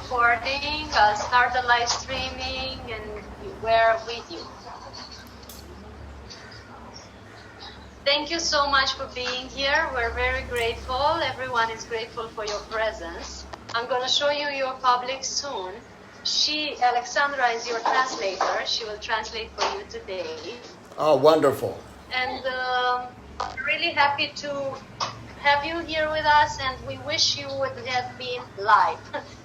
recording. I'll start the live streaming and we're with you. Thank you so much for being here. We're very grateful. Everyone is grateful for your presence. I'm going to show you your public soon. Alexandra, is your translator. She will translate for you today. Oh, wonderful. And really happy to have you here with us, and we wish you would have been live.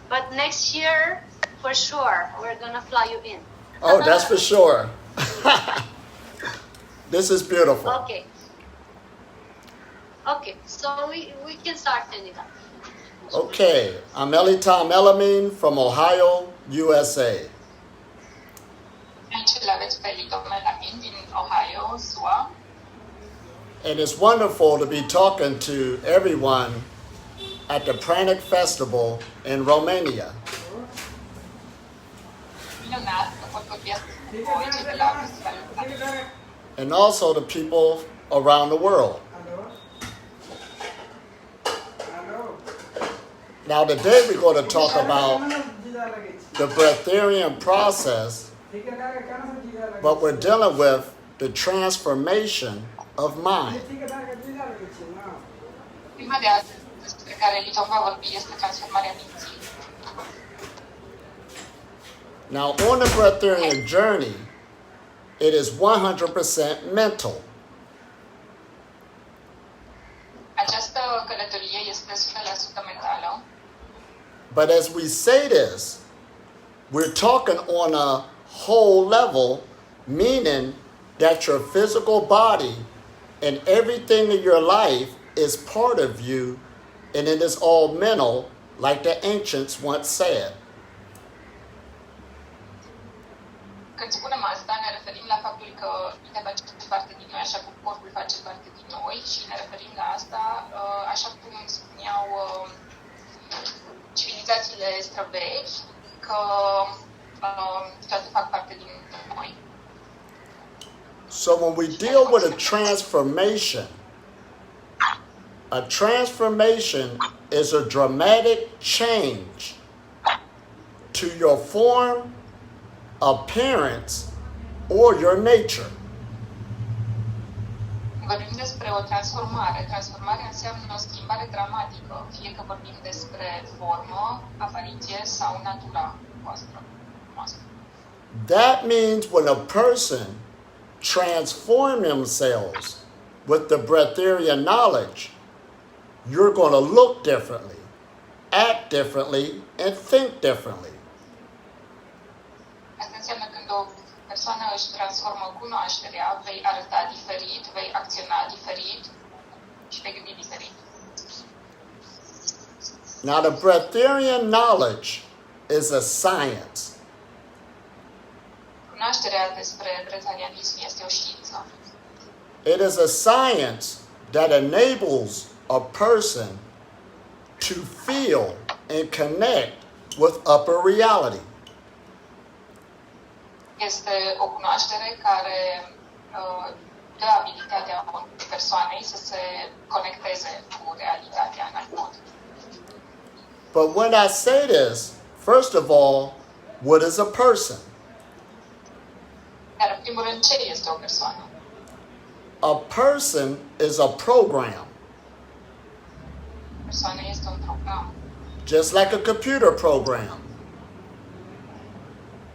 But next year, for sure, we're going to fly you in. Oh, that's for sure. This is beautiful. Okay. Okay, so we can start anytime. Okay, I'm Elitom El-Amin from Ohio, USA. Aici îl aveți pe Elitom El-Amin din Ohio, SUA. And it's wonderful to be talking to everyone at the Pranic Festival in Romania. Minunat că pot vorbi astăzi cu voi, cei de la festivalul Pranic. And also the people around the world. Now today we're going to talk about the Breatharian process, but we're dealing with the transformation of mind. Prima de azi despre care Elitom va vorbi este transformarea minții. Now on the Breatharian journey, it is 100% mental. Această călătorie este 100% mentală. But as we say this, we're talking on a whole level, meaning that your physical body and everything in your life is part of you, and it is all mental, like the ancients once said. Când spunem asta, ne referim la faptul că mintea face parte din noi, așa cum corpul face parte din noi, și ne referim la asta, așa cum spuneau civilizațiile străvechi, că toate fac parte din noi. So when we deal with a transformation is a dramatic change to your form, appearance, or your nature. Vorbim despre o transformare. Transformarea înseamnă o schimbare dramatică, fie că vorbim despre formă, apariție sau natura voastră. That means when a person transforms themselves with the Breatharian knowledge, you're going to look differently, act differently, and think differently. Asta înseamnă când o persoană își transformă cunoașterea, vei arăta diferit, vei acționa diferit și vei gândi diferit. Now the Breatharian knowledge is a science. Cunoașterea despre breatharianism este o știință. It is a science that enables a person to feel and connect with upper reality. Este o cunoaștere care dă abilitatea persoanei să se conecteze cu realitatea în alt mod. But when I say this, first of all, what is a person? Dar în primul rând, ce este o persoană? A person is a program, Persoana este un program. just like a computer program.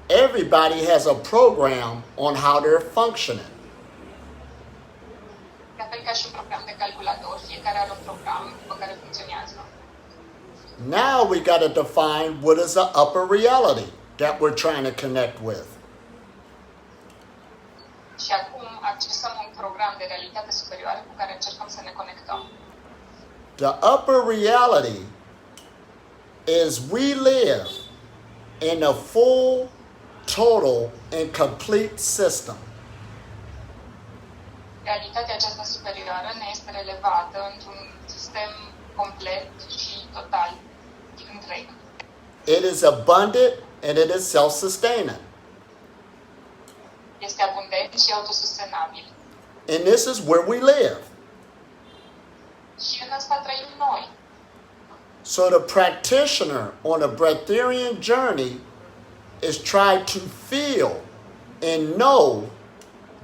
Everybody has a program on how they're functioning. La fel ca și un program de calculator, fiecare are un program pe care funcționează. Now we got to define what is the upper reality that we're trying to connect with. Și acum accesăm un program de realitate superioară cu care încercăm să ne conectăm. The upper reality is we live in a full, total, and complete system. Realitatea aceasta superioară ne este relevată într-un sistem complet și total întreg. It is abundant and it is self-sustaining. Este abundent și autosustenabil. And this is where we live. Și în asta trăim noi. So the practitioner on a Breatharian journey is trying to feel and know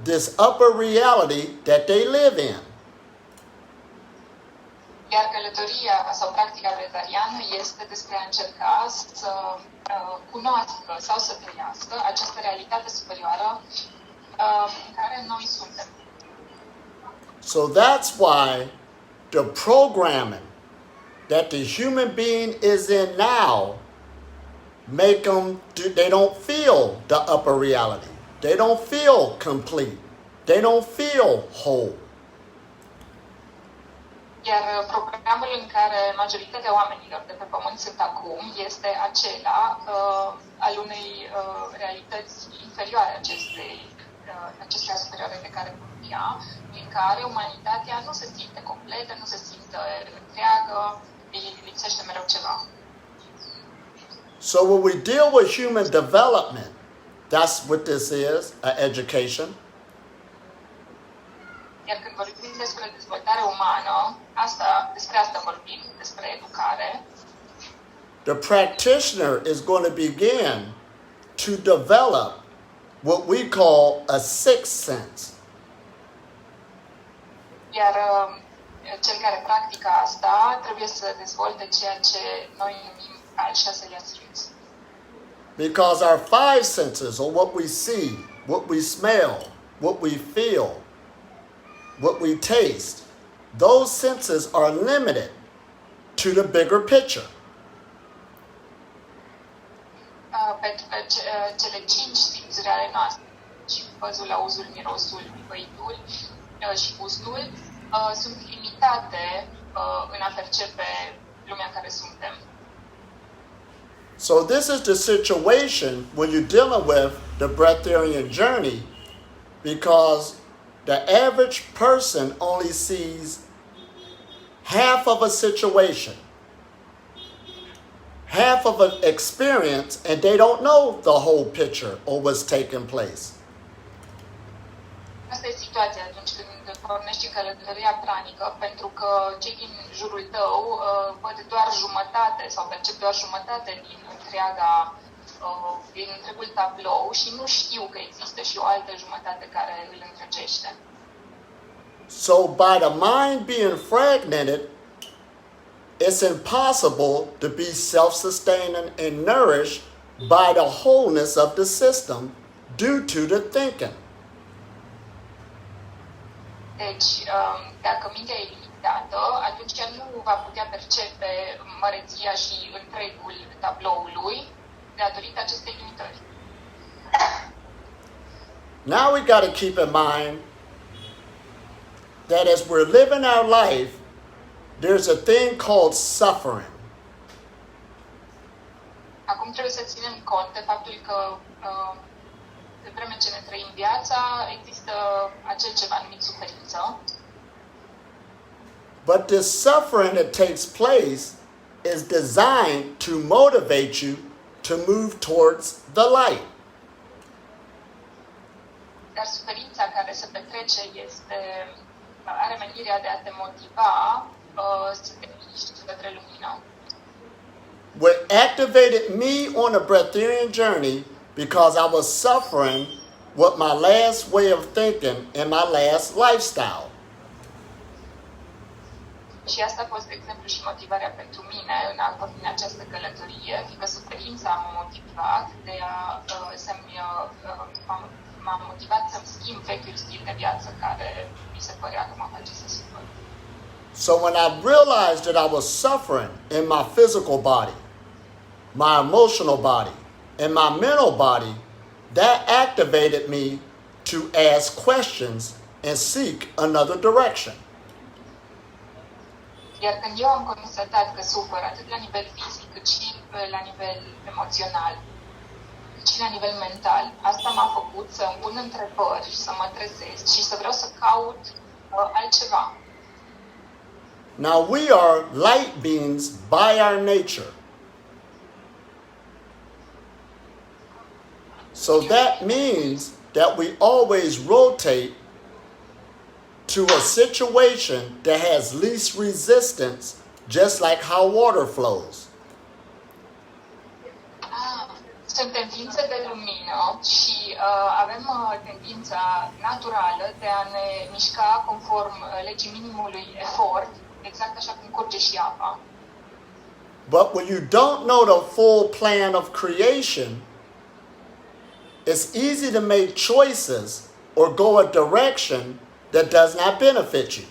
this upper reality that they live in. Iar călătoria sau practica breathariană este despre a încerca să cunoască sau să trăiască această realitate superioară în care noi suntem. So that's why the programming that the human being is in now make them, they don't feel the upper reality. They don't feel complete. They don't feel whole. Iar programul în care majoritatea oamenilor de pe pământ sunt acum este acela al unei realități inferioare acestea superioare de care vorbea, în care umanitatea nu se simte completă, nu se simte întreagă, îi lipsește mereu ceva. So when we deal with human development, that's what this is, an education. Iar când vorbim despre dezvoltare umană, despre asta vorbim, despre educare. The practitioner is going to begin to develop what we call a sixth sense. Iar cel care practică asta trebuie să dezvolte ceea ce noi numim al șaselea simț. Because our five senses are what we see, what we smell, what we feel, what we taste. Those senses are limited to the bigger picture. Pentru că cele cinci simțuri ale noastre, și văzul, auzul, mirosul, păitul și gustul, sunt limitate în a percepe lumea în care suntem. So this is the situation when you're dealing with the Breatharian journey, because the average person only sees half of a situation, half of an experience, and they don't know the whole picture or what's taking place. Asta e situația atunci când pornești în călătoria pranică, pentru că cei din jurul tău văd doar jumătate sau percep doar jumătate din întregul tablou și nu știu că există și o altă jumătate care îl întregește. So by the mind being fragmented, it's impossible to be self-sustaining and nourished by the wholeness of the system due to the thinking. Deci, dacă mintea e limitată, atunci nu va putea percepe măreția și întregul tabloului datorită acestei limitări. Now we got to keep in mind that as we're living our life, there's a thing called suffering. Acum trebuie să ținem cont de faptul că de vreme ce ne trăim viața, există acel ceva numit suferință. But this suffering that takes place is designed to motivate you to move towards the light. Dar suferința care se petrece are menirea de a te motiva să te miști către lumină. What activated me on a Breatharian journey because I was suffering with my last way of thinking and my last lifestyle. Și asta a fost, de exemplu, și motivarea pentru mine în această călătorie, fiindcă suferința m-a motivat m-a motivat să-mi schimb vechiul stil de viață care mi se părea că mă face să sufăr. So when I realized that I was suffering in my physical body, my emotional body, and my mental body, that activated me to ask questions and seek another direction. Iar când eu am constatat că sufăr atât la nivel fizic, cât și la nivel emoțional, cât și la nivel mental, asta m-a făcut să îmi pun întrebări și să mă trezesc și să vreau să caut altceva. Now we are light beings by our nature. So that means that we always rotate to a situation that has least resistance just like how water flows. Suntem ființe de lumină și avem tendința naturală de a ne mișca conform legii minimului efort, exact așa cum curge și apa. But when you don't know the full plan of creation, it's easy to make choices or go a direction that does not benefit you.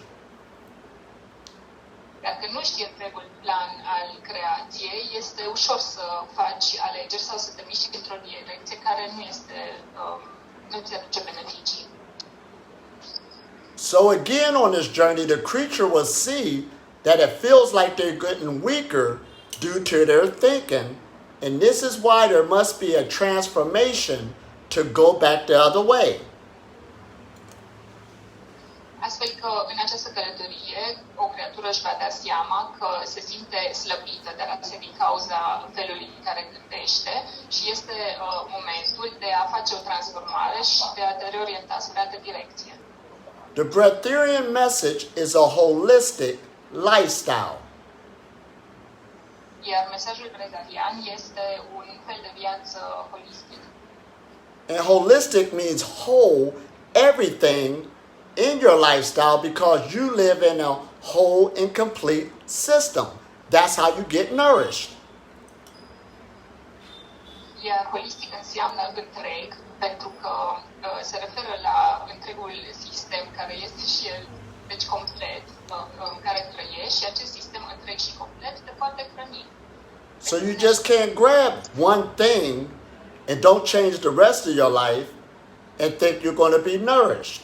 Dacă nu știi întregul plan al creației, este ușor să faci alegeri sau să te miști într-o direcție care nu ți aduce beneficii. So again on this journey, the creature will see that it feels like they're getting weaker due to their thinking, and this is why there must be a transformation to go back the other way. Astfel că în această călătorie o creatură își va da seama că se simte slăbită din cauza felului în care gândește și este momentul de a face o transformare și de a te reorienta spre altă direcție. The Breatharian message is a holistic lifestyle. Iar mesajul breatharian este un fel de viață holistic. And holistic means whole, everything in your lifestyle, because you live in a whole and complete system. That's how you get nourished. Iar holistic înseamnă întreg, pentru că se referă la întregul sistem care este și el, deci complet, în care trăiești și acest sistem întreg și complet te poate hrăni. So you just can't grab one thing and don't change the rest of your life and think you're going to be nourished.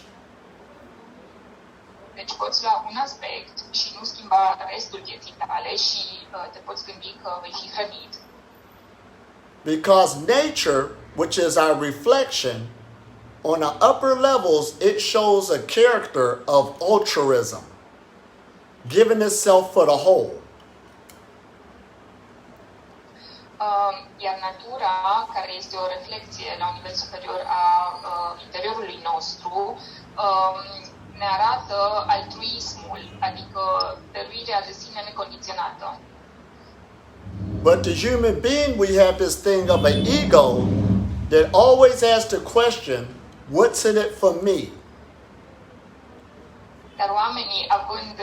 Deci poți lua un aspect și nu schimba restul vieții tale și te poți gândi că vei fi hrănit. Because nature, which is our reflection, on the upper levels, it shows a character of altruism, giving itself for the whole. Iar natura, care este o reflecție la un nivel superior a interiorului nostru, ne arată altruismul, adică dăruirea de sine necondiționată. But the human being, we have this thing of an ego that always asks the question, what's in it for me? Dar oamenii, având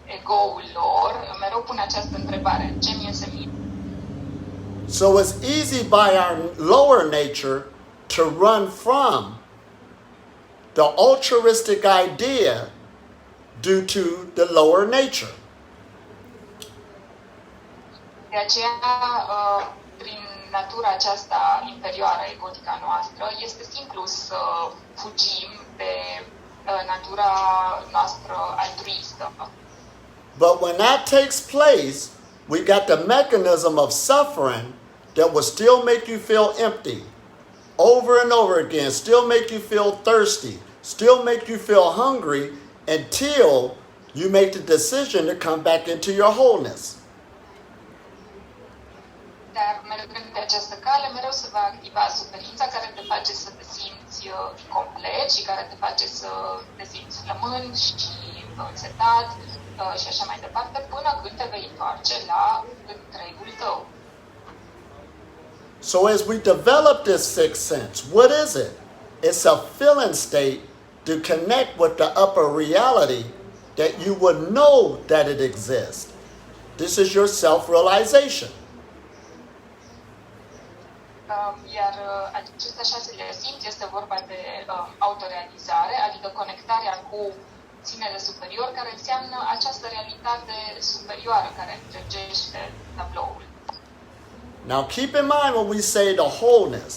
ego-ul lor, mereu pun această întrebare, ce mi iese mie? So it's easy by our lower nature to run from the altruistic idea due to the lower nature. De aceea, prin natura aceasta interioară, egotica noastră, este simplu să fugim de natura noastră altruistă. But when that takes place, we got the mechanism of suffering that will still make you feel empty over and over again, still make you feel thirsty, still make you feel hungry until you make the decision to come back into your wholeness. Dar mergând pe această cale, mereu se va activa suferința care te face să te simți complet și care te face să te simți flămând și însetat și așa mai departe, până când te vei întoarce la întregul tău. So as we develop this sixth sense, what is it? It's a feeling state to connect with the upper reality that you would know that it exists. This is your self-realization. Iar aceste 6 simți este vorba de autorealizare, adică conectarea cu sinele superior, care înseamnă această realitate superioară care întregește tabloul. Now keep in mind when we say the wholeness,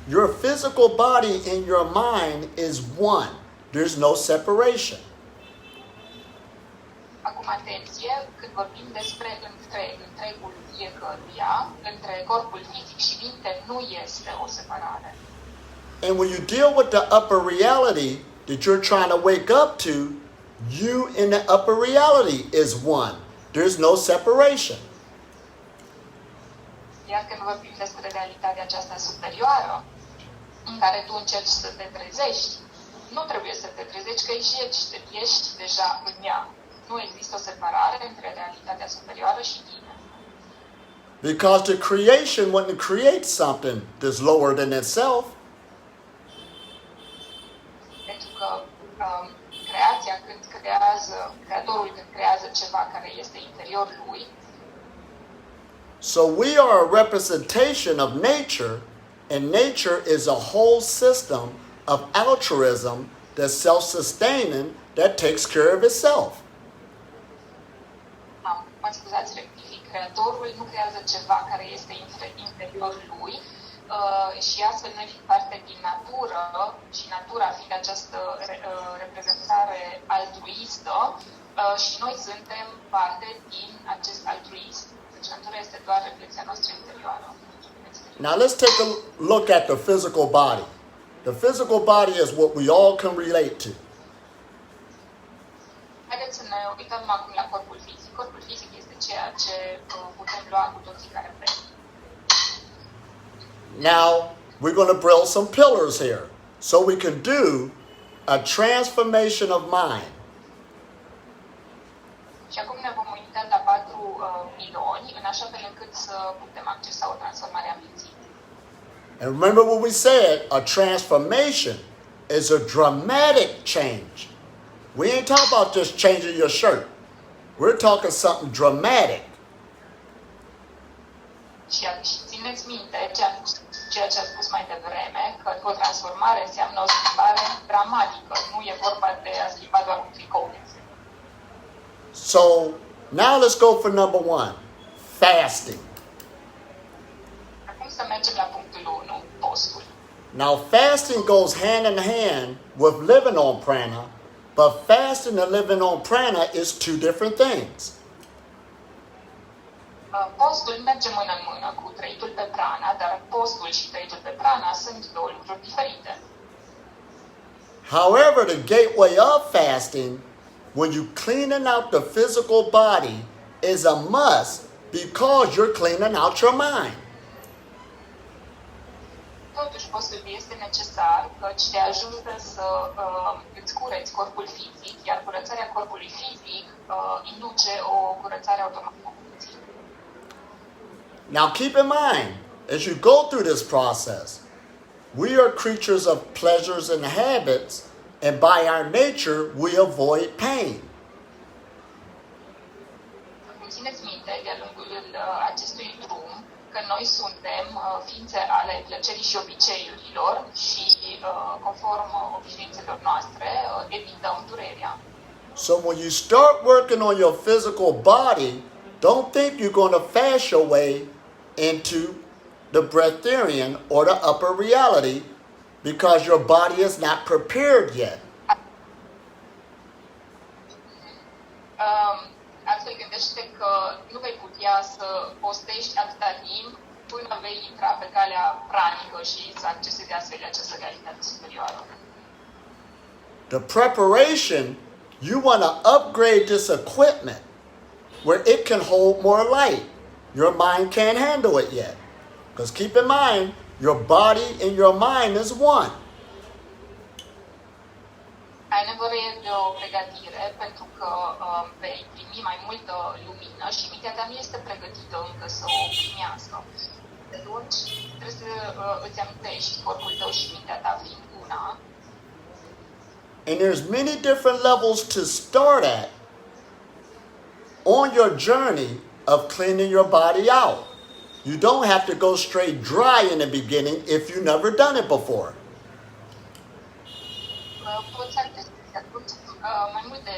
your physical body and your mind is one. There's no separation. Acum atenție, când vorbim despre întregul fiecăruia, între corpul fizic și minte nu este o separare. And when you deal with the upper reality that you're trying to wake up to, you in the upper reality is one. There's no separation. Iar când vorbim despre realitatea aceasta superioară, în care tu încerci să te trezești, nu trebuie să te trezești că ești deja în ea. nu există o separare între realitatea superioară și tine. Because the creation, when it creates something that's lower than itself, Pentru că creația, creatorul când creează ceva care este inferior lui, so we are a representation of nature, and nature is a whole system of altruism that's self-sustaining, that takes care of itself. mă scuzați, rectific, creatorul nu creează ceva care este inferior lui și astfel noi fiind parte din natură și natura fiind această reprezentare altruistă și noi suntem parte din acest altruism. Deci natura este doar reflexia noastră interioară. Now let's take a look at the physical body. The physical body is what we all can relate to. Haideți să ne uităm acum la corpul fizic. Corpul fizic este ceea ce putem lua cu toții care vrem. Now, we're going to build some pillars here so we can do a transformation of mind. Și acum ne vom uita la 4 piloni, în așa fel încât să putem accesa o transformare a minții. And remember what we said, a transformation is a dramatic change. We ain't talking about just changing your shirt. We're talking something dramatic. Și țineți minte ceea ce am spus mai devreme, că o transformare înseamnă o schimbare dramatică, nu e vorba de a schimba doar un tricou. So, now let's go for number 1, fasting. Acum să mergem la punctul 1, postul. Now, fasting goes hand in hand with living on prana, but fasting and living on prana is 2 different things. Postul merge mână în mână cu trăitul pe prana, dar postul și trăitul pe prana sunt 2 lucruri diferite. However, the gateway of fasting, when you cleaning out the physical body, is a must because you're cleaning out your mind. Totuși, postul este necesar, căci te ajută să îți cureți corpul fizic, iar curățarea corpului fizic induce o curățare automată a minții. Now keep in mind, as you go through this process, we are creatures of pleasures and habits, and by our nature, we avoid pain. Țineți minte, de-a lungul acestui drum, că noi suntem ființe ale plăcerii și obiceiurilor și, conform obișnuințelor noastre, evităm durerea. So when you start working on your physical body, don't think you're going to fast your way into the Breatharian or the upper reality because your body is not prepared yet. Astfel gândește că nu vei putea să postești atâta timp până vei intra pe calea pranică și să accesezi astfel această realitate superioară. The preparation, you want to upgrade this equipment where it can hold more light. Your mind can't handle it yet. Because keep in mind, your body and your mind is one. Ai nevoie de o pregătire pentru că vei primi mai multă lumină și mintea ta nu este pregătită încă să o primească. Atunci trebuie să îți amintești corpul tău și mintea ta fiind una. And there's many different levels to start at on your journey of cleaning your body out. You don't have to go straight dry in the beginning if you've never done it before. Poți accesa atunci mai multe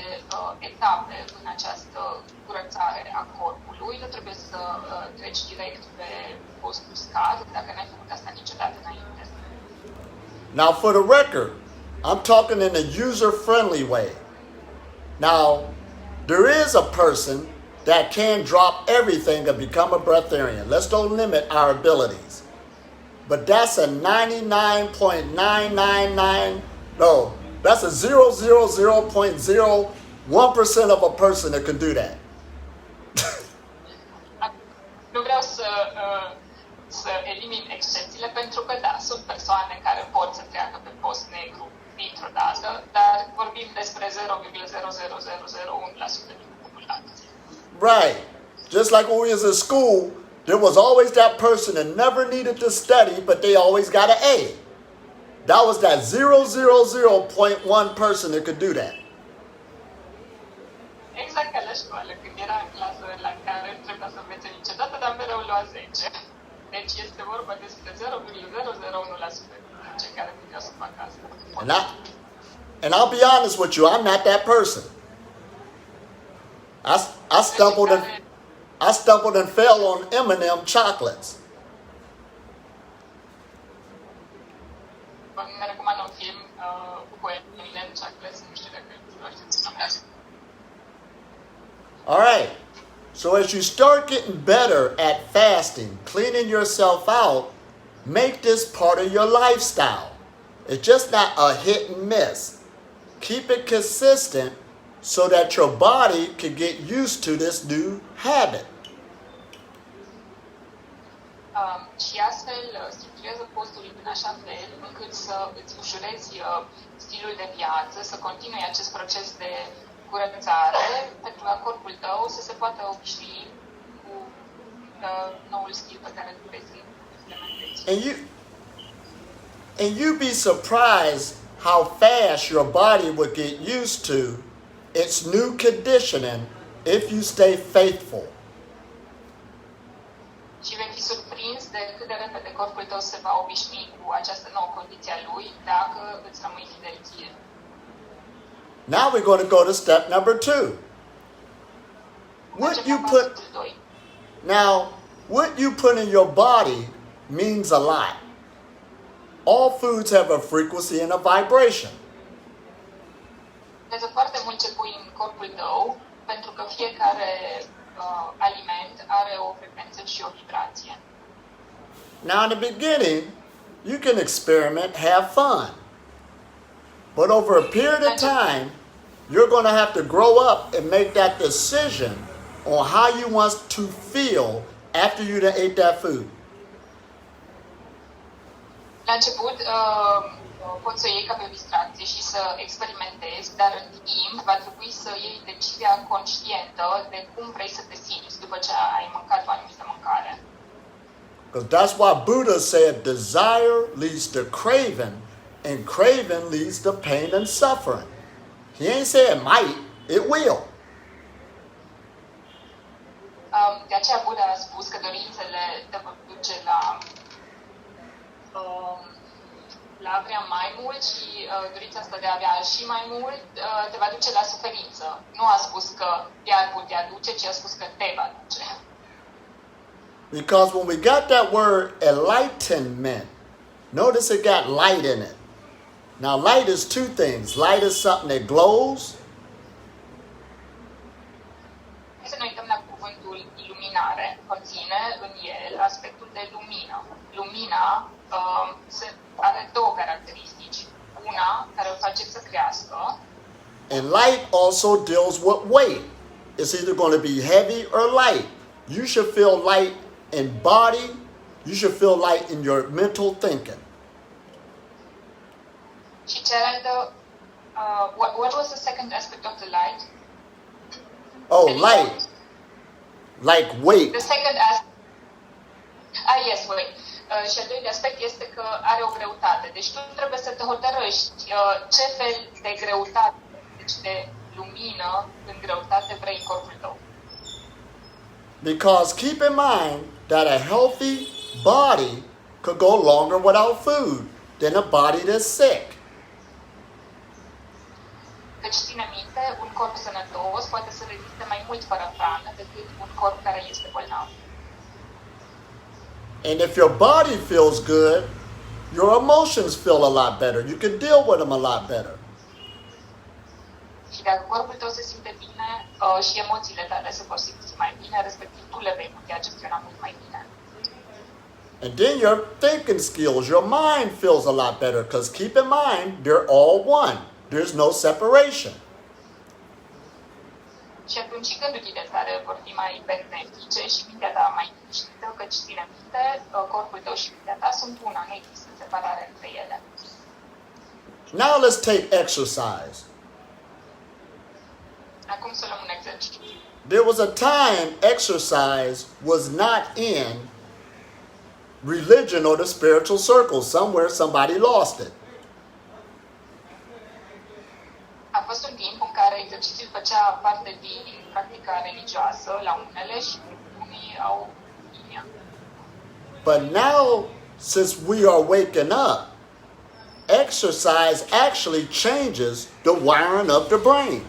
etape în această curățare a corpului. Nu trebuie să treci direct pe postul uscat dacă n-ai făcut asta niciodată înainte. Now for the record, I'm talking in a user-friendly way. Now, there is a person that can drop everything and become a breatharian. Let's don't limit our abilities. But that's a 99.999, no, that's a 0.01% of a person that can do that. Nu vreau să elimin excepțiile pentru că da, sunt persoane care pot să treacă pe post negru dintr-o dată, dar vorbim despre 0,00001% din populație. Right. Just like when we was in school, there was always that person that never needed to study, but they always got an A. That was that 0.1 person that could do that. Exact ca la școală, când era în clasă la care nu trebuia să învețe niciodată, dar mereu lua 10. Deci este vorba despre 0,001% din cei care puteau să facă asta. And I'll be honest with you, I'm not that person. I stumbled and fell on M&M chocolates. Mi-a recomandat un film cu M&M chocolates, nu știu dacă știți. All right. So as you start getting better at fasting, cleaning yourself out, make this part of your lifestyle. It's just not a hit and miss. Keep it consistent so that your body can get used to this new habit. Și astfel structurează postul în așa fel încât să îți ușurezi stilul de viață, să continui acest proces de curățare pentru ca corpul tău să se poată obișnui cu noul stil pe care vrei să-l implementezi. And you'd be surprised how fast your body would get used to its new conditioning if you stay faithful. Și vei fi surprins de cât de repede corpul tău se va obișnui cu această nouă condiție a lui dacă îți rămâi fidel ție. Now we're going to go to step number 2. What you put in your body means a lot. All foods have a frequency and a vibration. Este foarte mult ce pui în corpul tău, pentru că fiecare aliment are o frecvență și o vibrație. Now in the beginning, you can experiment, have fun. But over a period of time, you're going to have to grow up and make that decision on how you want to feel after you done ate that food. La început, poți să iei ca pe o distracție și să experimentezi, dar în timp va trebui să iei decizia conștientă de cum vrei să te simți după ce ai mâncat o anumită mâncare. Because that's why Buddha said desire leads to craving, and craving leads to pain and suffering. He ain't said it might, it will. De aceea Buddha a spus că dorințele te vor duce la a vrea mai mult și dorința asta de a avea și mai mult te va duce la suferință. Nu a spus că te-ar putea duce, ci a spus că te va duce. Because when we got that word enlightenment, notice it got light in it. Now light is two things. Light is something that glows. Hai să ne uităm la cuvântul iluminare. Conține în el aspectul de lumină. Lumina are două caracteristici. Una care o face să crească. And light also deals with weight. It's either going to be heavy or light. You should feel light in body. You should feel light in your mental thinking. Și cealaltă, what was the second aspect of the light? Oh, light. Like weight. The second aspect. Yes, weight. Și al doilea aspect este că are o greutate. Deci tu trebuie să te hotărăști ce fel de greutate, deci de lumină în greutate vrei în corpul tău. Because keep in mind that a healthy body could go longer without food than a body that's sick. Deci ține minte, un corp sănătos poate să reziste mai mult fără hrană decât un corp care este bolnav. And if your body feels good, your emotions feel a lot better. You can deal with them a lot better. Și dacă corpul tău se simte bine și emoțiile tale se vor simți mai bine, respectiv tu le vei putea gestiona mult mai bine. And then your thinking skills, your mind feels a lot better because keep in mind, they're all one. There's no separation. Și atunci și gândurile tale vor fi mai benefice și mintea ta mai liniștită, căci ține minte, corpul tău și mintea ta sunt una, nu există separare între ele. Now let's take exercise. Acum să luăm un exercițiu. There was a time exercise was not in religion or the spiritual circles. Somewhere somebody lost it. A fost un timp în care exercițiul făcea parte din practica religioasă la unele și unii au linia. But now, since we are waking up, exercise actually changes the wiring of the brain.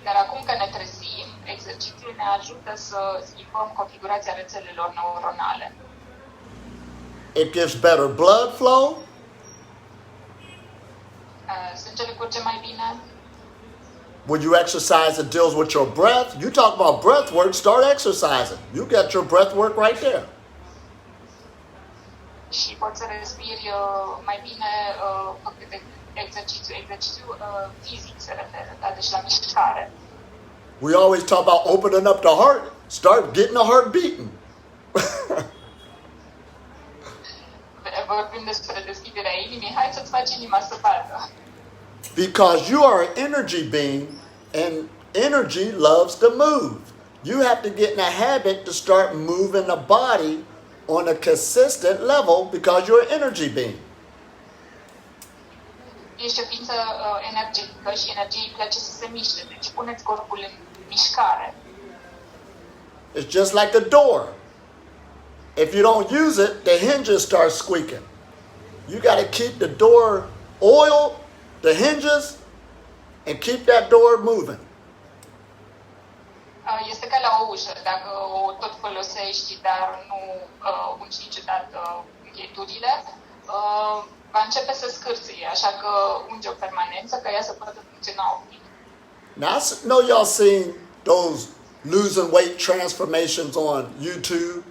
Dar acum că ne trezim, exercițiul ne ajută să schimbăm configurația rețelelor neuronale. It gives better blood flow. Sângele curge mai bine. When you exercise that deals with your breath, you talk about breath work, start exercising. You got your breath work right there. Și poți să respiri mai bine făcând exercițiu fizic se referă, da? Deci la mișcare. We always talk about opening up the heart, start getting the heart beating. Vorbim despre deschiderea inimii, hai să-ți faci inima să bată. Because you are an energy being and energy loves to move. You have to get in a habit to start moving the body on a consistent level because you're an energy being. Ești o ființă energetică și energiei îi place să se miște, deci puneți corpul în mișcare. It's just like a door. If you don't use it, the hinges start squeaking. You got to keep the door oiled, the hinges, and keep that door moving. Este ca la o ușă, dacă o tot folosești, dar nu ungi niciodată încheieturile, va începe să scârție, așa că unge o permanență ca ea să poată funcționa optim. Now, I know y'all seen those losing weight transformations on YouTube,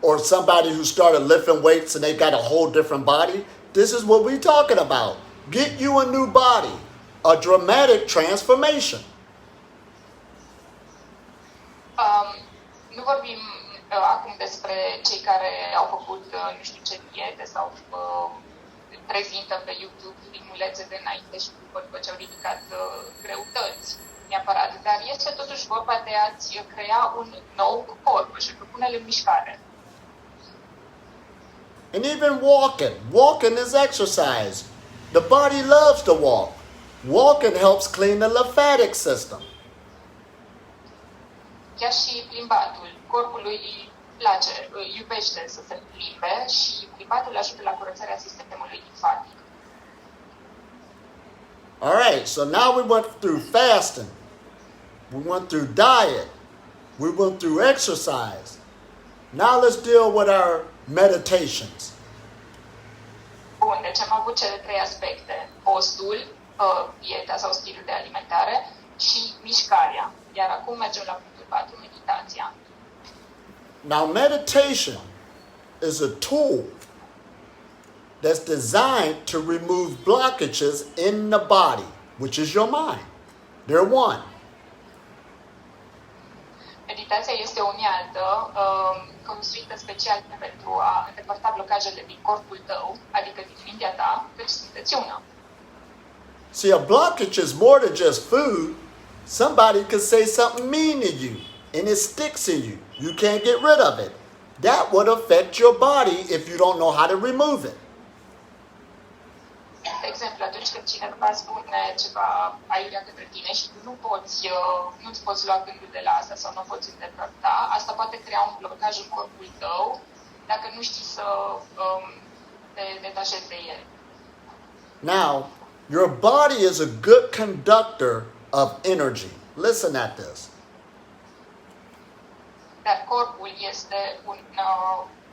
or somebody who started lifting weights and they got a whole different body. This is what we're talking about. Get you a new body, a dramatic transformation. Nu vorbim acum despre cei care au făcut nu știu ce diete sau prezintă pe YouTube filmulețe de înainte și după ce au ridicat greutăți neapărat, dar este totuși vorba de a-ți crea un nou corp și pune-l în mișcare. And even walking. Walking is exercise. The body loves to walk. Walking helps clean the lymphatic system. Chiar și plimbatul. Corpul îi place, îi iubește să se plimbe și plimbatul ajută la curățarea sistemului limfatic. All right, so now we went through fasting. We went through diet. We went through exercise. Now let's deal with our meditations. Bun, deci am avut cele trei aspecte. Postul, dieta sau stilul de alimentare și mișcarea. Iar acum mergem la punctul 4, meditația. Now meditation is a tool that's designed to remove blockages in the body, which is your mind. They're one. Meditația este o unealtă construită special pentru a îndepărta blocajele din corpul tău, adică din mintea ta, deci sunteți una. See, a blockage is more than just food. Somebody could say something mean to you, and it sticks in you. You can't get rid of it. That would affect your body if you don't know how to remove it. De exemplu, atunci când cineva spune ceva aiurea către tine și tu nu-ți poți lua gândul de la asta sau nu poți îndepărta, asta poate crea un blocaj în corpul tău dacă nu știi să te detașezi de el. Now, your body is a good conductor of energy. Listen at this. Dar corpul este un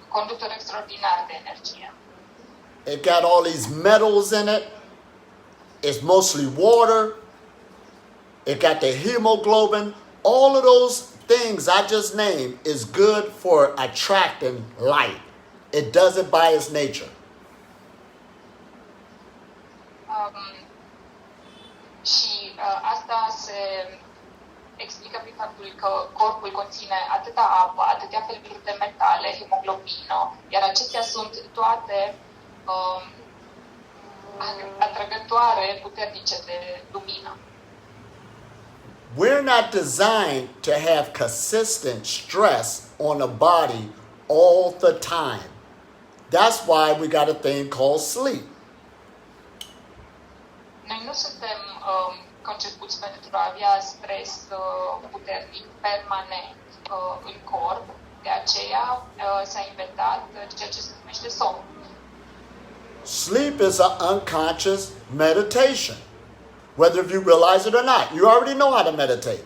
conductor extraordinar de energie. It got all these metals in it. It's mostly water. It got the hemoglobin. All of those things I just named is good for attracting light. It does it by its nature. Și asta se explică prin faptul că corpul conține atâta apă, atâtea feluri de metale, hemoglobină, iar acestea sunt toate atrăgătoare, puternice de lumină. We're not designed to have consistent stress on the body all the time. That's why we got a thing called sleep. Noi nu suntem concepuți pentru a avea stres puternic, permanent în corp, de aceea s-a inventat ceea ce se numește somn. Sleep is an unconscious meditation, whether you realize it or not. You already know how to meditate.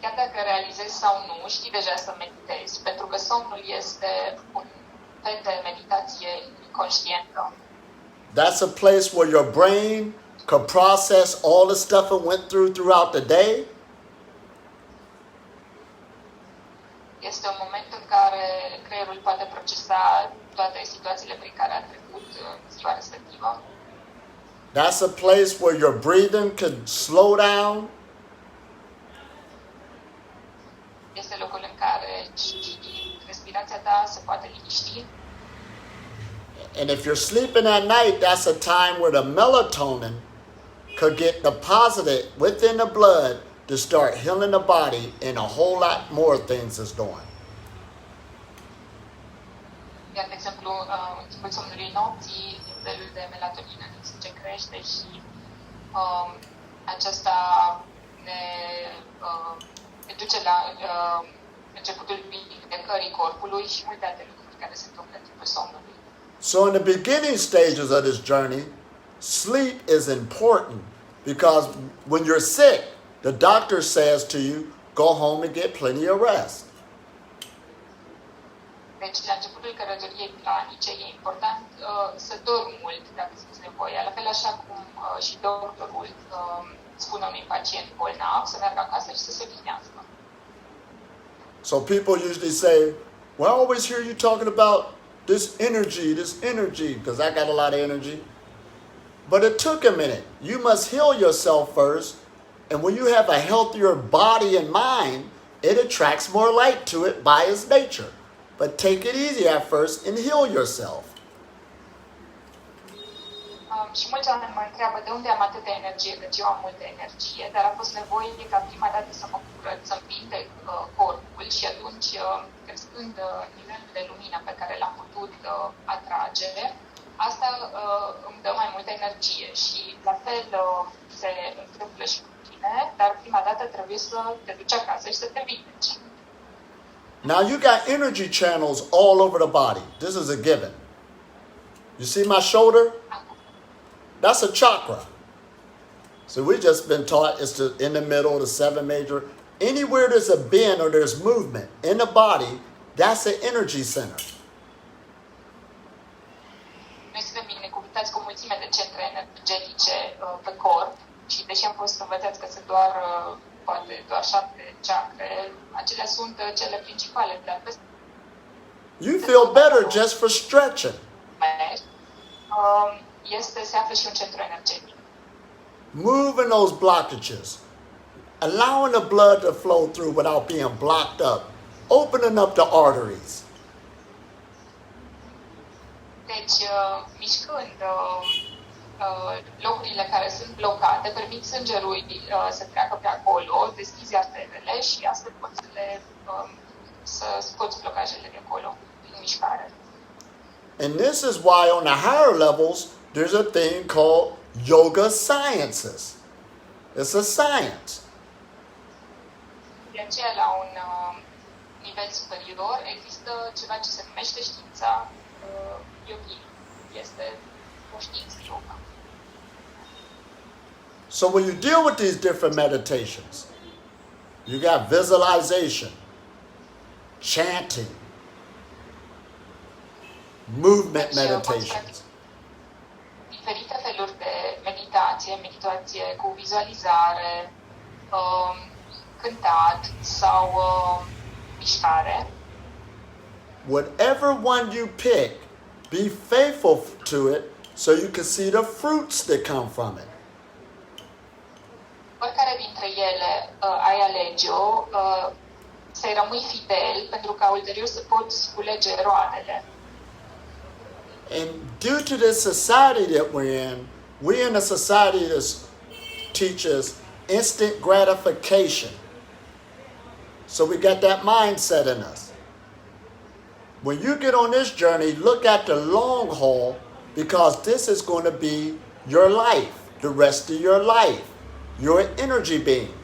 Chiar dacă realizezi sau nu, știi deja să meditezi, pentru că somnul este un fel de meditație inconștientă. That's a place where your brain could process all the stuff it went throughout the day. Este un moment în care creierul poate procesa toate situațiile prin care a trecut în ziua respectivă. That's a place where your breathing could slow down. Este locul în care respirația ta se poate liniști. And if you're sleeping at night, that's a time where the melatonin could get deposited within the blood to start healing the body, and a whole lot more things is doing. Iar, de exemplu, în timpul somnului nopții, nivelul de melatonină din sânge crește și aceasta ne duce la începutul vindecării corpului și multe alte lucruri care se întâmplă în timpul somnului. So in the beginning stages of this journey, sleep is important because when you're sick, the doctor says to you, go home and get plenty of rest. Deci, la începutul călătoriei planice, e important să dormi mult, dacă simți nevoie. La fel așa cum și doctorul spune unui pacient bolnav să meargă acasă și să se odihnească. So people usually say, well, I always hear you talking about this energy, because I got a lot of energy. But it took a minute. You must heal yourself first. And when you have a healthier body and mind, it attracts more light to it by its nature. But take it easy at first and heal yourself. Și mulți oameni mă întreabă de unde am atâta energie, căci eu am multă energie, dar a fost nevoie ca prima dată să mă curăț, să-mi vindec corpul și atunci, crescând nivelul de lumină pe care l-am putut atrage, asta îmi dă mai multă energie și la fel se întâmplă și cu tine, dar prima dată trebuie să te duci acasă și să te vindeci. Now you got energy channels all over the body. This is a given. You see my shoulder? That's a chakra. So we just been taught it's in the middle, the seven major. Anywhere there's a bend or there's movement in the body, that's an energy center. Noi suntem binecuvântați cu o mulțime de centre energetice pe corp și deși am fost învățați că sunt doar 7 chakre, acelea sunt cele principale, dar peste You feel better just for stretching. se află și un centru energetic. Moving those blockages, allowing the blood to flow through without being blocked up, opening up the arteries. Deci, mișcând locurile care sunt blocate, permit sângerului să treacă pe acolo, deschizi arterele și astfel poți să scoți blocajele de acolo în mișcare. And this is why on the higher levels, there's a thing called yoga sciences. It's a science. De aceea, la un nivel superior, există ceva ce se numește știința yogi. Este o știință yoga. So when you deal with these different meditations, you got visualization, chanting, movement meditations. Diferite feluri de meditație cu vizualizare, cântat sau mișcare. Whatever one you pick, be faithful to it so you can see the fruits that come from it. Oricare dintre ele ai alege-o, să-i rămâi fidel pentru ca ulterior să poți culege roadele. And due to this society that we're in a society that teaches instant gratification. So we got that mindset in us. When you get on this journey, look at the long haul, because this is going to be your life, the rest of your life. You're an energy being.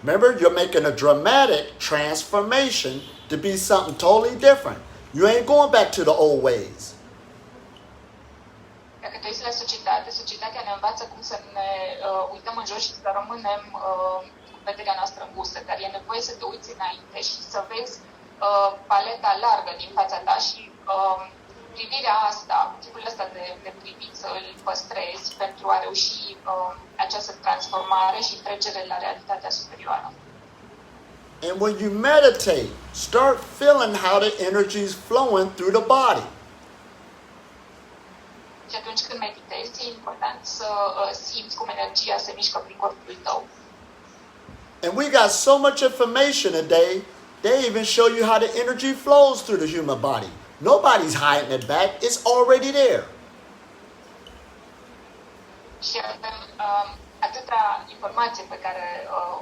Remember, you're making a dramatic transformation to be something totally different. You ain't going back to the old ways. Dacă te uiți la societate, societatea ne învață cum să ne uităm în jos și să rămânem cu vederea noastră îngustă, dar e nevoie să te uiți înainte și să vezi paleta largă din fața ta și privirea asta, tipul ăsta de privit să îl păstrezi pentru a reuși această transformare și trecere la realitatea superioară. And when you meditate, start feeling how the energy is flowing through the body. Și atunci când meditezi, e important să simți cum energia se mișcă prin corpul tău. And we got so much information today, they even show you how the energy flows through the human body. Nobody's hiding it back. It's already there. Și avem atâta informație pe care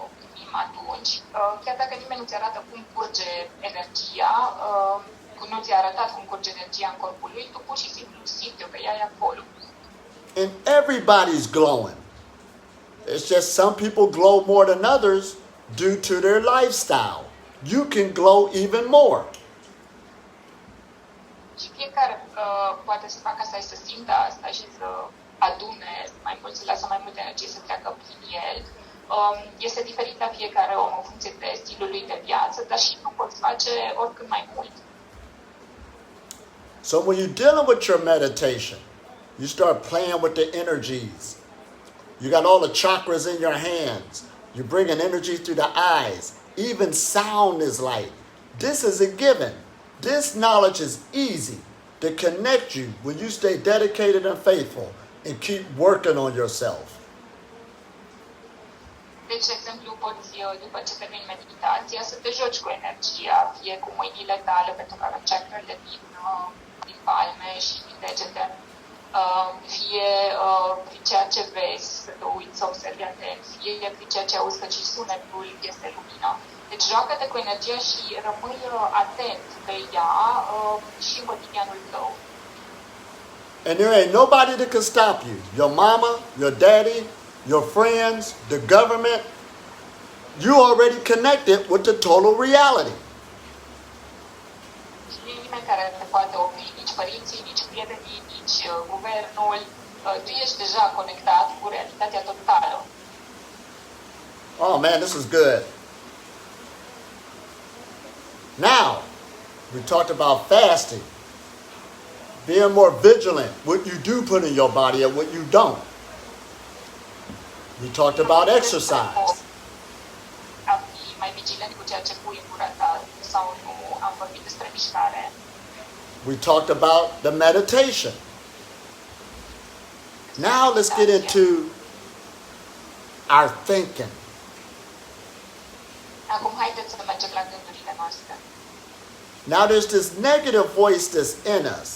o primim atunci, chiar dacă nimeni nu ți arată cum curge energia, nu ți-a arătat cum curge energia în corpul lui, tu pur și simplu simți că ea e acolo. And everybody's glowing. It's just some people glow more than others due to their lifestyle. You can glow even more. Și fiecare poate să facă asta și să simtă asta și să adune mai mult, să lasă mai multă energie să treacă prin el. Este diferit la fiecare om în funcție de stilul lui de viață, dar și tu poți face oricât mai mult. So when you're dealing with your meditation, you start playing with the energies. You got all the chakras in your hands. You're bringing energy through the eyes. Even sound is light. This is a given. This knowledge is easy to connect you when you stay dedicated and faithful and keep working on yourself. Deci, de exemplu, poți, după ce termini meditația, să te joci cu energia, fie cu mâinile tale, pentru că avem chakrele din palme și din degete, fie prin ceea ce vezi, să te uiți, să observi atent, fie prin ceea ce auzi, că și sunetul este lumină. Deci joacă-te cu energia și rămâi atent de ea și în cotidianul tău. And there ain't nobody that can stop you. Your mama, your daddy, your friends, the government. You already connected with the total reality. Și nu e nimeni care te poate opri, nici părinții, nici prietenii, nici guvernul. Tu ești deja conectat cu realitatea totală. Oh man, this is good. Now, we talked about fasting, being more vigilant, what you do put in your body and what you don't. We talked about exercise. A fi mai vigilent cu ceea ce pui în gura ta sau nu. Am vorbit despre mișcare. We talked about the meditation. Now let's get into our thinking. Acum haideți să mergem la gândurile noastre. Now there's this negative voice that's in us.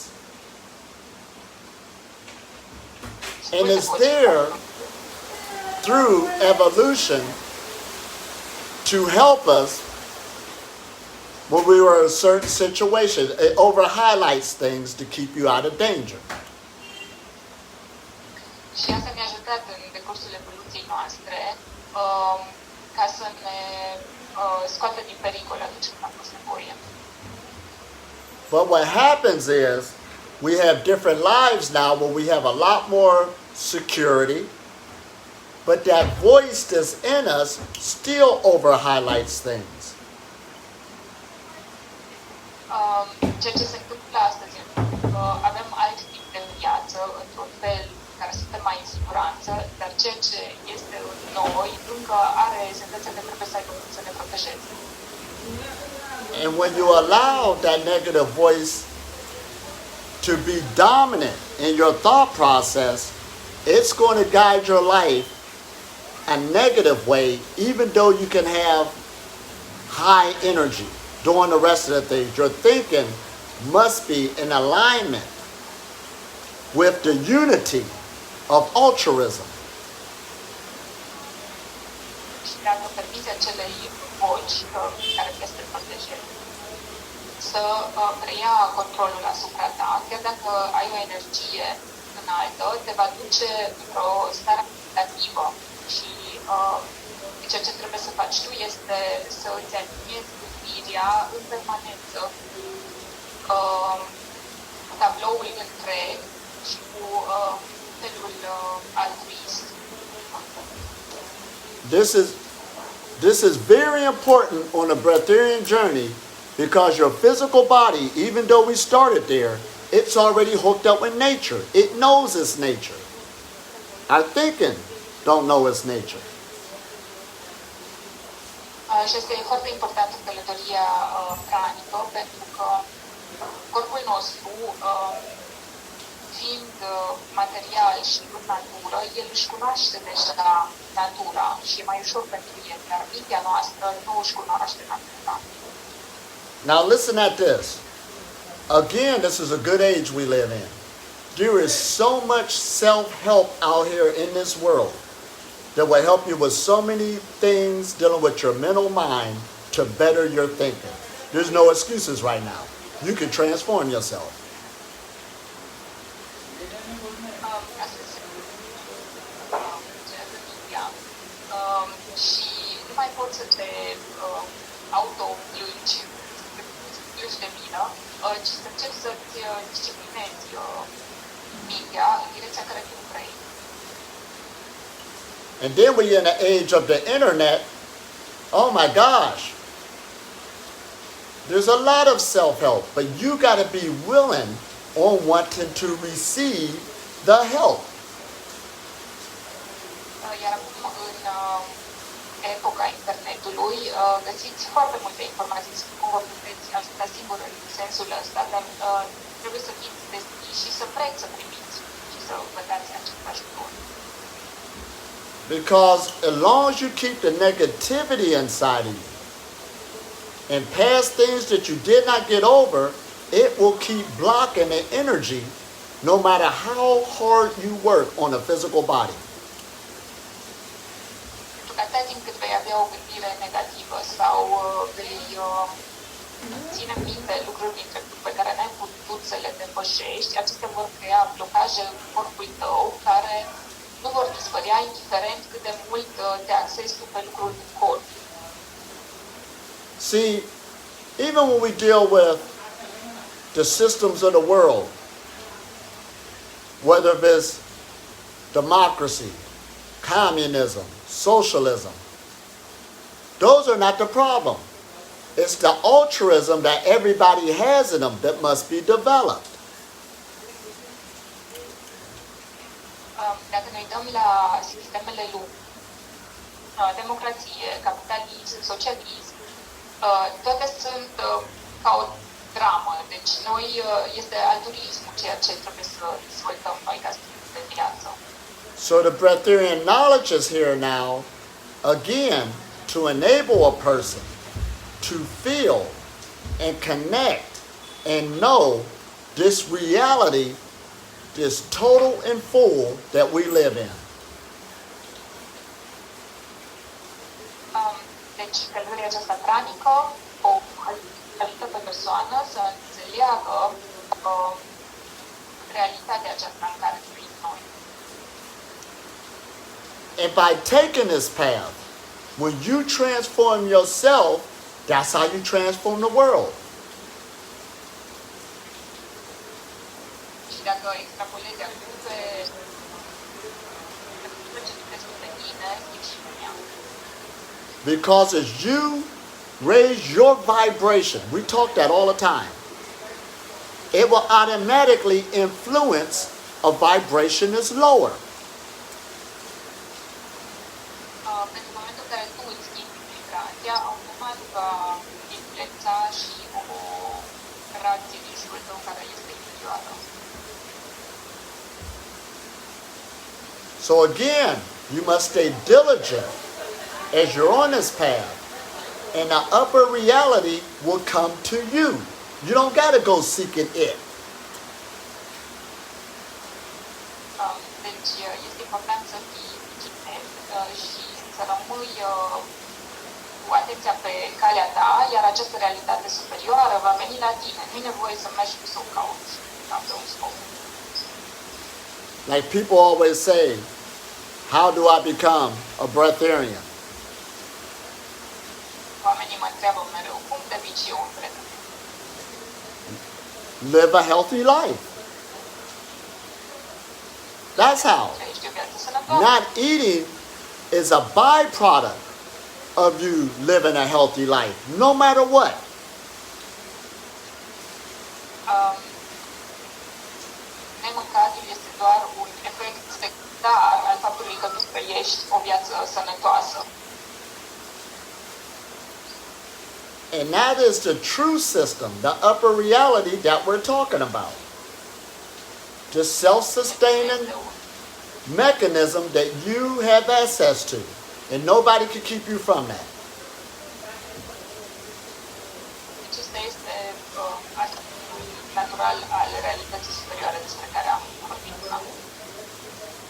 And it's there through evolution to help us when we were in certain situations. It over highlights things to keep you out of danger. Și asta ne-a ajutat în decursul evoluției noastre ca să ne scoată din pericol atunci când a fost nevoie. But what happens is we have different lives now where we have a lot more security, but that voice that's in us still over highlights things. Ceea ce se întâmplă astăzi, avem alt tip de viață, într-un fel care suntem mai în siguranță, dar ceea ce este în noi încă are senzația că trebuie să aibă cum să ne protejeze. And when you allow that negative voice to be dominant in your thought process, it's going to guide your life a negative way, even though you can have high energy doing the rest of the things. Your thinking must be in alignment with the unity of altruism. Și dacă permiți acelei voci care este protejere să preia controlul asupra ta, chiar dacă ai o energie înaltă, te va duce într-o stare meditativă și ceea ce trebuie să faci tu este să îți aliniezi gândirea în permanență cu tabloul întreg și cu felul altruist. This is very important on a Breatharian journey because your physical body, even though we started there, it's already hooked up with nature. It knows its nature. Our thinking don't know its nature. Și este foarte important în călătoria pranică, pentru că corpul nostru, fiind material și în natură, el își cunoaște deja natura și e mai ușor pentru el, dar mintea noastră nu își cunoaște natura. Now listen at this. Again, this is a good age we live in. There is so much self-help out here in this world that will help you with so many things dealing with your mental mind to better your thinking. There's no excuses right now. You can transform yourself. Și nu mai poți să te autoplângi de vină, ci să încerci să-ți disciplinezi mintea în direcția care tu vrei. And then we're in the age of the internet. Oh my gosh. There's a lot of self-help, but you got to be willing on wanting to receive the help. Iar acum, în epoca internetului, găsiți foarte multe informații despre cum vă puteți ajuta singur în sensul ăsta, dar trebuie să fiți deschiși și să vreți să primiți și să vă dați acest ajutor. Because as long as you keep the negativity inside of you and past things that you did not get over, it will keep blocking the energy no matter how hard you work on a physical body. Atâta timp cât vei avea o gândire negativă sau vei ține minte lucruri din trecut pe care n-ai putut să le depășești, acestea vor crea blocaje în corpul tău care nu vor dispărea indiferent cât de mult te axezi tu pe lucruri din corp. See, even when we deal with the systems of the world, whether it's democracy, communism, socialism, those are not the problem. It's the altruism that everybody has in them that must be developed. Dacă ne uităm la sistemele lumii, democrație, capitalism, socialism, toate sunt ca o dramă. Deci noi este altruismul ceea ce trebuie să dezvoltăm noi ca stil de viață. So the Breatharian knowledge is here now, again, to enable a person to feel and connect and know this reality, this total and full that we live in. Deci, călătoria aceasta pranică o ajută pe persoană să înțeleagă realitatea aceasta în care trăim noi. And by taking this path, when you transform yourself, that's how you transform the world. Și dacă extrapolezi acum pe ce despre tine, ești și lumea. Because as you raise your vibration, we talk that all the time, it will automatically influence a vibration that's lower. Pentru momentul în care tu îți schimbi vibrația, automat va influența și o reacție din jurul tău care este inferioară. So again, you must stay diligent as you're on this path, and the upper reality will come to you. You don't got to go seeking it. Deci este important să fii vigilent și să rămâi cu atenția pe calea ta, iar această realitate superioară va veni la tine. Nu e nevoie să mergi tu să o cauți ca pe un scop. Like people always say, how do I become a breatharian? Oamenii mă întreabă mereu, cum devin și eu un breatharian? Live a healthy life. That's how. Trăiești o viață sănătoasă. Not eating is a byproduct of you living a healthy life, no matter what. Nemâncatul este doar un efect secundar al faptului că tu trăiești o viață sănătoasă. And that is the true system, the upper reality that we're talking about. The self-sustaining mechanism that you have access to. And nobody can keep you from that. Acesta este aspectul natural al realității superioare despre care am vorbit până acum.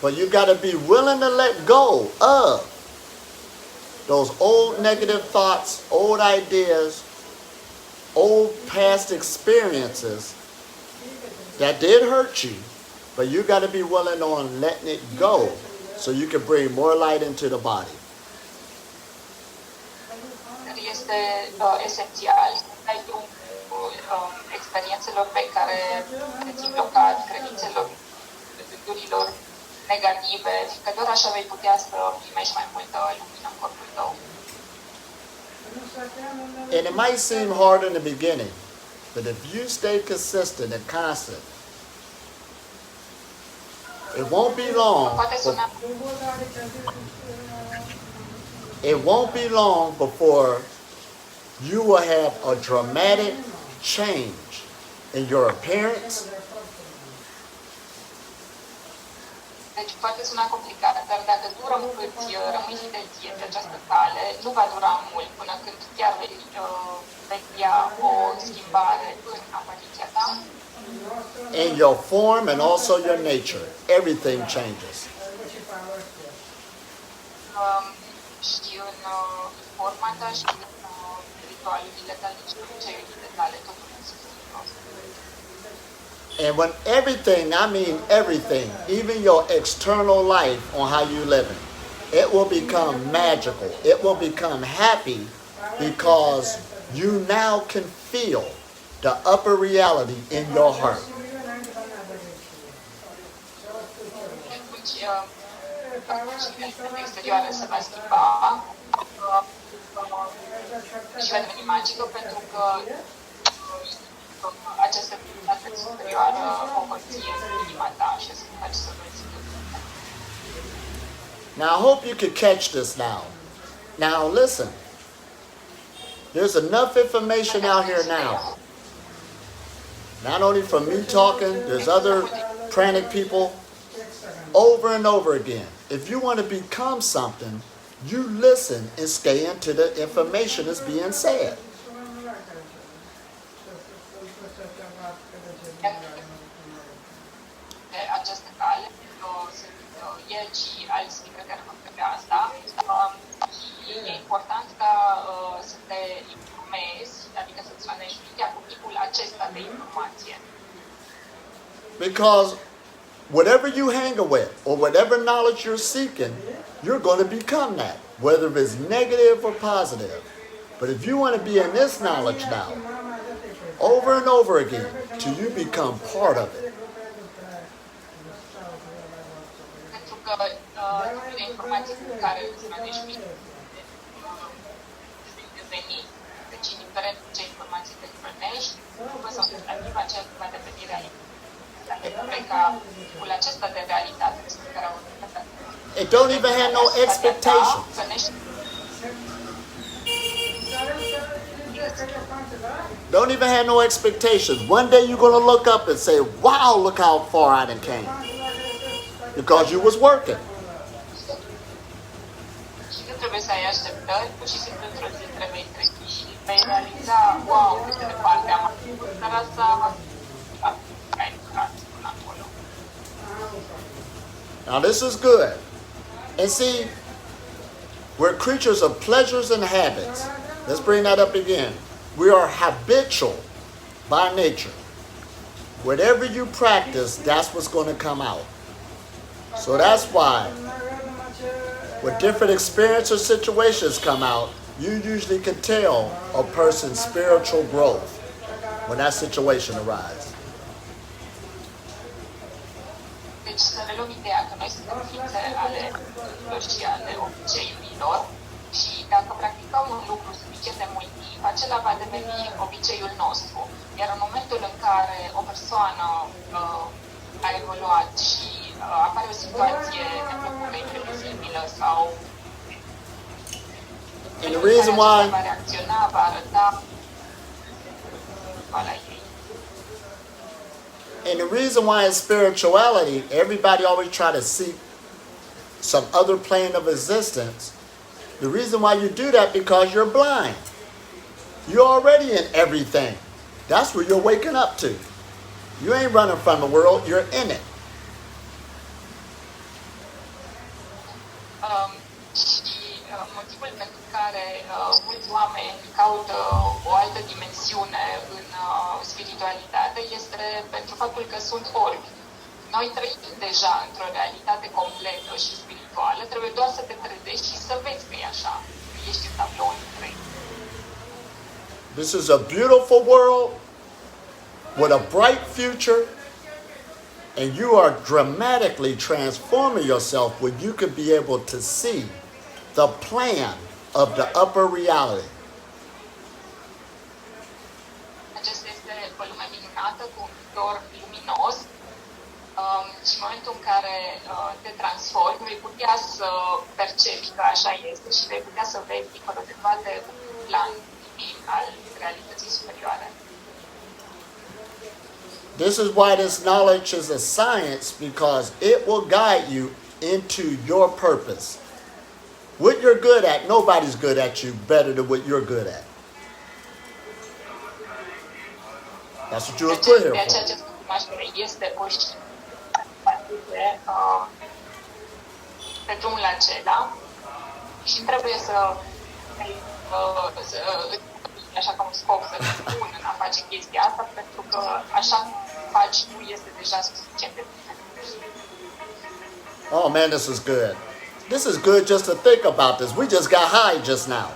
But you got to be willing to let go of those old negative thoughts, old ideas, old past experiences that did hurt you, but you got to be willing on letting it go so you can bring more light into the body. Este esențial să dai drum experiențelor pe care le ții blocat, credințelor, gândurilor negative, că doar așa vei putea să primești mai multă lumină în corpul tău. And it might seem hard in the beginning, but if you stay consistent and constant, it won't be long. It won't be long before you will have a dramatic change in your appearance. Deci poate suna complicat, dar dacă tu rămâi fidel ție pe această cale, nu va dura mult până când chiar vei vedea o schimbare în apariția ta. In your form and also your nature, everything changes. Și în forma ta și în ritualurile tale și obiceiurile tale, totul se schimbă. And when everything, I mean everything, even your external life on how you living, it will become magical. It will become happy because you now can feel the upper reality in your heart. Atunci, exterioară se va schimba și va deveni magică pentru că această realitate superioară o conție în inima ta și să faci să vezi. Now, I hope you can catch this now. Now, listen. There's enough information out here now. Not only from me talking, there's other pranic people over and over again. If you want to become something, you listen and stay into the information that's being said. De această cale, sunt el și alți speaker care mă pe asta. E important ca să te informezi, adică să-ți rănești mintea cu tipul acesta de informație. Because whatever you hang with or whatever knowledge you're seeking, you're going to become that, whether it's negative or positive. But if you want to be in this knowledge now, over and over again, till you become part of it. Pentru că tipul de informație cu care îți rănești mintea vei deveni. Deci, indiferent ce informații te hrănești, după sau tentativa aceea va deveni realitate. It don't even have no expectations. Don't even have no expectations. One day you're going to look up and say, wow, look how far I done came. Because you was working. Now this is good. And see, we're creatures of pleasures and habits. Let's bring that up again. We are habitual by nature. Whatever you practice, that's what's going to come out. So that's why when different experiences or situations come out, you usually can tell a person's spiritual growth when that situation arises. Deci să ne luăm ideea că noi suntem ființe ale și ale obiceiurilor și dacă practicăm un lucru suficient de mult timp, acela va deveni obiceiul nostru. Iar în momentul în care o persoană a evoluat și apare o situație neprevizibilă sau And the reason why va reacționa, va arăta la ei. And the reason why in spirituality, everybody always try to seek some other plane of existence. The reason why you do that because you're blind. You're already in everything. That's where you're waking up to. You ain't running from the world, you're in it. Motivul pentru care mulți oameni caută o altă dimensiune în spiritualitate este pentru faptul că sunt orbi. Noi trăim deja într-o realitate completă și spirituală, trebuie doar să te trezești și să vezi că e așa. Ești în tabloul întreg. This is a beautiful world with a bright future, and you are dramatically transforming yourself where you could be able to see the plan of the upper reality. Acesta este o lume minunată cu un viitor luminos și în momentul în care te transformi, vei putea să percepi că așa este și vei putea să vezi dincolo de toate un plan divin al realității superioare. This is why this knowledge is a science, because it will guide you into your purpose. What you're good at, nobody's good at you better than what you're good at. That's what you were put here for. Este o pe drumul acela și trebuie să așa ca un scop să spun în a face chestia asta, pentru că așa cum faci tu este deja suficient de bine. Oh man, this is good. This is good just to think about this. We just got high just now.